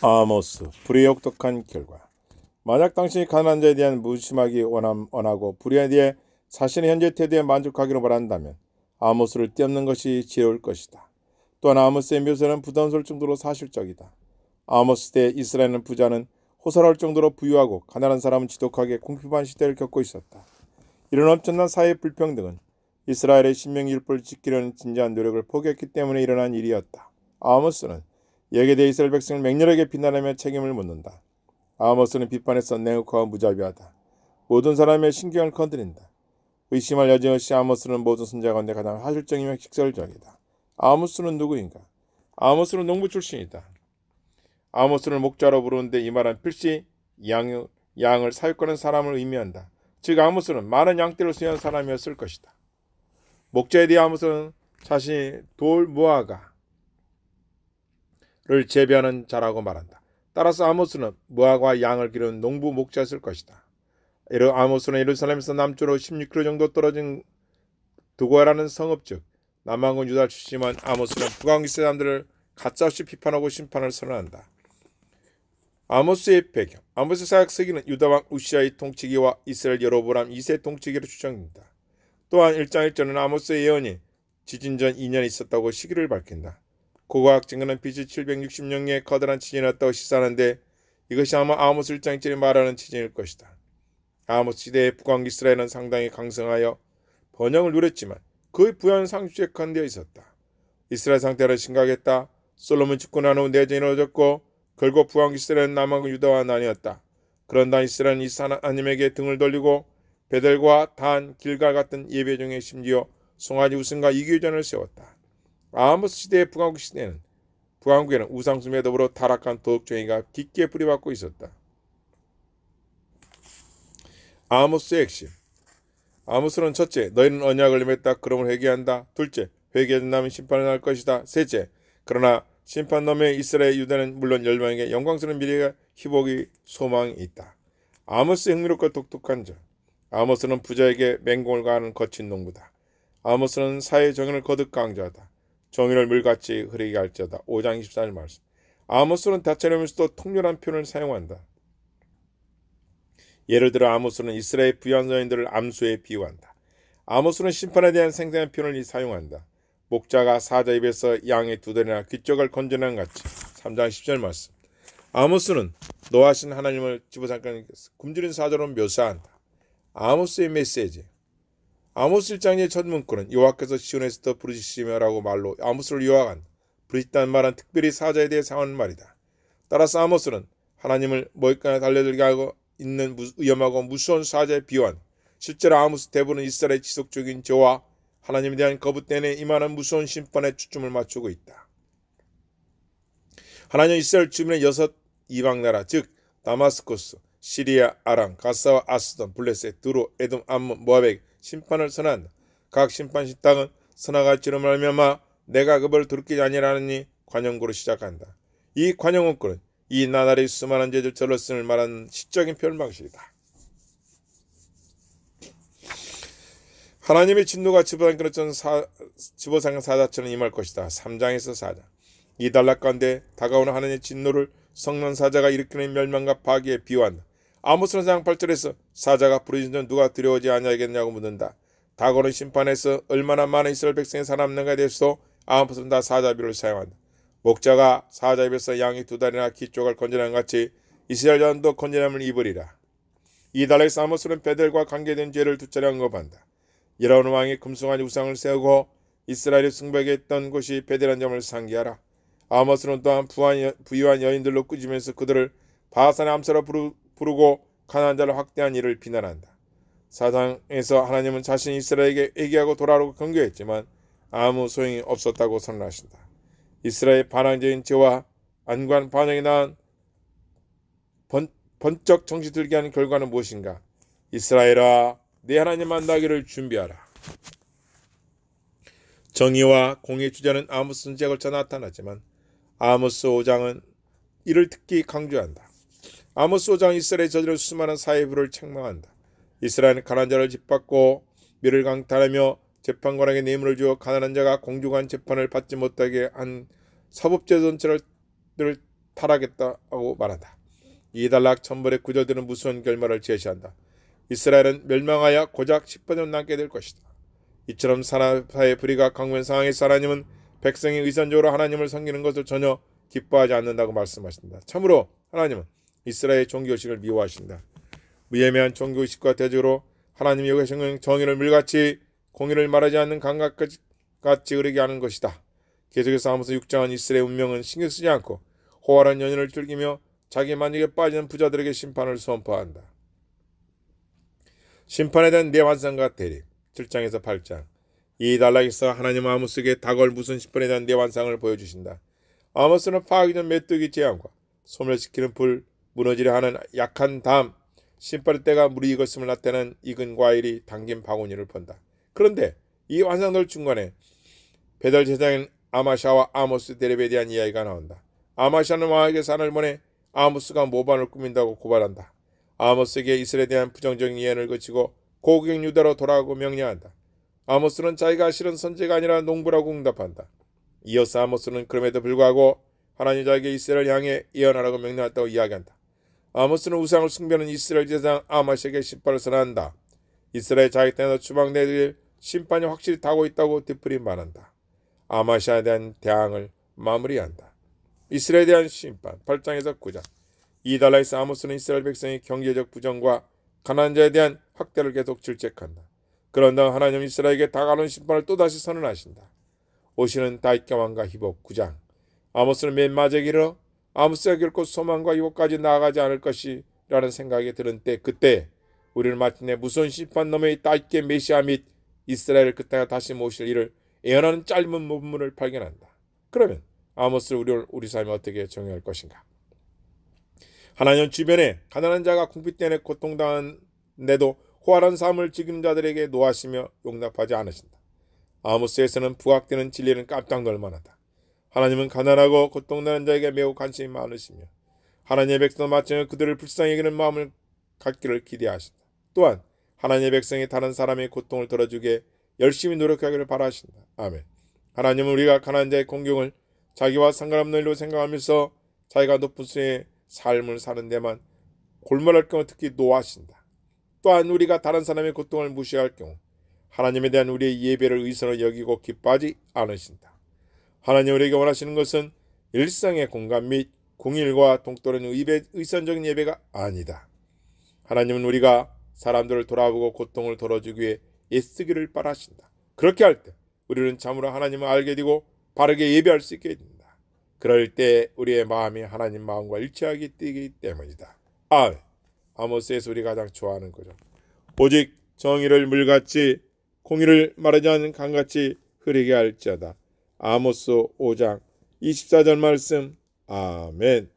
아모스, 불의의 혹독한 결과. 만약 당신이 가난한 자에 대한 무심하기 원하고 불의에 대해 자신의 현재 태도에 만족하기로 바란다면 아모스를 띄엄는 것이 지혜로울 것이다. 또한 아모스의 묘사는 부담스러울 정도로 사실적이다. 아모스 때 이스라엘은 부자는 호설할 정도로 부유하고 가난한 사람은 지독하게 궁핍한 시대를 겪고 있었다. 이런 엄청난 사회 불평등은 이스라엘의 신명기율법을 지키려는 진지한 노력을 포기했기 때문에 일어난 일이었다. 아모스는 여기에 대해 이스라엘 백성을 맹렬하게 비난하며 책임을 묻는다. 아모스는 비판에서 냉혹하고 무자비하다. 모든 사람의 신경을 건드린다. 의심할 여지 없이 아모스는 모든 선지자 가운데 가장 사실적이며 직설적이다. 아모스는 누구인가? 아모스는 농부 출신이다. 아모스를 목자로 부르는데 이 말은 필시 양을 사육하는 사람을 의미한다. 즉 아모스는 많은 양떼를 수행한 사람이었을 것이다. 목자에 대해 아모스는 자신이 돌 무화과를 재배하는 자라고 말한다. 따라서 아모스는 무화과 양을 기르는 농부 목자였을 것이다. 아모스는 예루살렘에서 남쪽으로 16km 정도 떨어진 두고라는 성읍 즉 남왕군 유다 출신이지만 아모스는 북왕 사람들을 가짜없이 비판하고 심판을 선언한다. 아모스의 배경. 아모스 사역 서기는 유다왕 우시아의 통치기와 이스라엘 여로보람 2세 통치기로 추정된다. 또한 1장 1절은 아모스의 예언이 지진 전 2년 있었다고 시기를 밝힌다. 고고학 증거는 BC 760년에 커다란 지진이 났다고 시사하는데 이것이 아마 아모스 1장 1절이 말하는 지진일 것이다. 아모스 시대의 북왕 이스라엘은 상당히 강성하여 번영을 누렸지만 그의 부여는 상수적한 있었다. 이스라엘 상태는 심각했다. 솔로몬 집권한 후 내전이 이루어졌고 결국 북왕 이스라엘은 남왕국 유다와 나뉘었다. 그런다 이스라엘은 이 하나님에게 등을 돌리고 베델과 단, 길갈 같은 예배 중에 심지어 송아지 우승과 이교전을 세웠다. 아모스 시대의 북왕국에는 우상숭배에 더불어 타락한 도덕주의가 깊게 뿌리박고 있었다. 아모스의 핵심. 아모스는 첫째, 너희는 언약을 맺다. 그러므로 회개한다. 둘째, 회개하지 않으면 심판을 할 것이다. 셋째, 그러나 심판 넘에 이스라엘 유다는 물론 열방에게 영광스러운 미래가 희복이 소망이 있다. 아모스의 흥미롭고 독특한 점. 아모스는 부자에게 맹공을 가하는 거친 농부다. 아모스는 사회의 정의를 거듭 강조하다. 정의를 물같이 흐르게 할지어다. 5장 24절 말씀. 아모스는 다채로우면서도 통렬한 표현을 사용한다. 예를 들어 아모스는 이스라엘 부유한 여인들을 암수에 비유한다. 아모스는 심판에 대한 생생한 표현을 사용한다. 목자가 사자 입에서 양의 두더리나 귀쪽을 건져내는 같이 3장 10절 말씀. 아모스는 노하신 하나님을 집어삼키는 굶주린 사자로 묘사한다. 아모스의 메시지. 아모스 1장의 첫 문구는 여호와께서 시온에서 부르짖으며라고 말로 아모스를 요약한다. 부르짖다는 말은 특별히 사자에 대해 상하는 말이다. 따라서 아모스는 하나님을 머리까지 달려들게 하고 있는 위험하고 무서운 사자에 비유한 실제로 아모스 대부분은 이스라엘의 지속적인 죄와 하나님에 대한 거부 때문에 임하는 무서운 심판에 초점을 맞추고 있다. 하나님 이스라엘 주변의 6 이방 나라 즉 다마스쿠스, 시리아, 아람, 가사와 아스돈, 블레셋, 두루, 에돔, 암몬, 모압에게 심판을 선한다. 각 심판 식당은 선악할지로 말미암아 내가 그벌 돌이키지 아니하니 관용구로 시작한다. 이 관용구는 이 나날의 수많은 죄를 절렀음을 말하는 시적인 표현 방식이다. 하나님의 진노가 집어삼킨 사자처럼 임할 것이다. 3장에서 4장. 이 단락 가운데 다가오는 하나님의 진노를 성난 사자가 일으키는 멸망과 파괴에 비유한다. 아모스 4장 8절에서 사자가 부르짖는 누가 두려워하지 아니하겠냐고 묻는다. 다가오는 심판에서 얼마나 많은 이스라엘 백성이 살아남는가에 대해서도 아모스는 다 사자 비유를 사용한다. 목자가 사자 입에서 양의 두 다리나 귀쪽을 건져내는 같이 이스라엘 자손도 건져냄을 입으리라. 이 단락에서 아모스는 베델과 관계된 죄를 두 차례 언급한다. 이라온 왕이 금송아지 우상을 세우고 이스라엘이 숭배하게 했던 곳이 베델한 점을 상기하라. 아모스는 또한 부유한 여인들로 꾸짖으면서 그들을 바산의 암사로 부르고 가난한 자를 확대한 일을 비난한다. 4장에서 하나님은 자신이 이스라엘에게 회개하고 돌아오라고 경고했지만 아무 소용이 없었다고 선언하신다. 이스라엘의 반항적인 죄와 안관 반역이 낳은 번쩍 정신 들게 하는 결과는 무엇인가? 이스라엘아, 내 하나님 만나기를 준비하라. 정의와 공의의 주자는 아모스 선지자에 걸쳐 나타나지만 아모스 5장은 이를 특히 강조한다. 아모스 5장은 이스라엘의 저지른 수많은 사회부를 책망한다. 이스라엘은 가난한 자를 짓밟고 미를 강탈하며 재판관에게 뇌물을 주어 가난한 자가 공정한 재판을 받지 못하게 한 사법제 전체를 타락했다고 말한다. 이 단락 천벌의 구절들은 무서운 결말을 제시한다. 이스라엘은 멸망하여 고작 10%만 남게 될 것이다. 이처럼 산업화의 불의가 강한 상황에서 하나님은 백성이 의선적으로 하나님을 섬기는 것을 전혀 기뻐하지 않는다고 말씀하신다. 참으로 하나님은 이스라엘의 종교의식을 미워하신다. 무예매한 종교의식과 대적으로 하나님이 요구하신 정의를 물같이 공의를 말하지 않는 감각같이 흐르게 하는 것이다. 계속해서 아모스 6장은 이스라엘의 운명은 신경 쓰지 않고 호화로운 연인을 즐기며 자기 만족에 빠지는 부자들에게 심판을 선포한다. 심판에 대한 내환상과 대립 7장에서 8장. 이 단락에서 하나님은 아모스에게 다가올 무슨 심판에 대한 내환상을 보여주신다. 아모스는 파하기 전 메뚜기 재앙과 소멸시키는 불, 무너지려 하는 약한 담, 심판의 때가 물이 익었음을 나타내는 익은 과일이 담긴 바구니를 본다. 그런데 이 환상들 중간에 베델 제사장인 아마샤와 아모스 대립에 대한 이야기가 나온다. 아마샤는 왕에게 산을 보내 아모스가 모반을 꾸민다고 고발한다. 아모스에게 이스라엘에 대한 부정적인 예언을 거치고 고국 유다로 돌아가고 명령한다. 아모스는 자기가 실은 선제가 아니라 농부라고 응답한다. 이어서 아모스는 그럼에도 불구하고 하나님 자기에게 이스라엘을 향해 예언하라고 명령했다고 이야기한다. 아모스는 우상을 숭배하는 이스라엘 제사장 아마샤에게 심판을 선언한다. 이스라엘 자기 땅에서 추방될 심판이 확실히 타고 있다고 되풀이말한다. 아마샤에 대한 대항을 마무리한다. 이스라엘에 대한 심판 8장에서 9장. 이 단락에서 아모스는 이스라엘 백성의 경제적 부정과 가난한 자에 대한 학대를 계속 질책한다. 그런 다음 하나님은 이스라엘에게 다가오는 심판을 또다시 선언하신다. 오시는 다윗과 왕과 히복 9장. 아모스는 맨 마지막에 이르러 아모스가 결코 소망과 희복까지 나아가지 않을 것이라는 생각이 드는 때, 그때 우리는 마침내 무서운 심판 너머의 다윗의 메시아 및 이스라엘을 그 땅에 다시 모실 일을 예언하는 짧은 본문을 발견한다. 그러면 아모스를 우리 삶에 어떻게 정의할 것인가? 하나님 주변에 가난한 자가 궁핍 때문에 고통당하는데도 호활한 삶을 즐기는 자들에게 노하시며 용납하지 않으신다. 아모스에서는 부각되는 진리는 깜짝 놀만하다. 하나님은 가난하고 고통당하는 자에게 매우 관심이 많으시며 하나님의 백성을 마치며 그들을 불쌍히 여기는 마음을 갖기를 기대하신다. 또한 하나님의 백성이 다른 사람의 고통을 덜어주게 열심히 노력하기를 바라신다. 아멘. 하나님은 우리가 가난한 자의 공경을 자기와 상관없는 일로 생각하면서 자기가 높은 수의 삶을 사는 데만 골몰할 경우 특히 노하신다. 또한 우리가 다른 사람의 고통을 무시할 경우 하나님에 대한 우리의 예배를 의선으로 여기고 기뻐하지 않으신다. 하나님 우리에게 원하시는 것은 일상의 공감 및 공일과 동떨어진 의선적인 예배가 아니다. 하나님은 우리가 사람들을 돌아보고 고통을 덜어주기 위해 애쓰기를 바라신다. 그렇게 할 때 우리는 참으로 하나님을 알게 되고 바르게 예배할 수 있게 된다. 그럴 때 우리의 마음이 하나님 마음과 일치하게 되기 때문이다. 아멘. 아모스에서 우리가 가장 좋아하는 거죠. 오직 정의를 물같이 공의를 말하지 않는 강같이 흐르게 할지어다. 아모스 5장 24절 말씀. 아멘.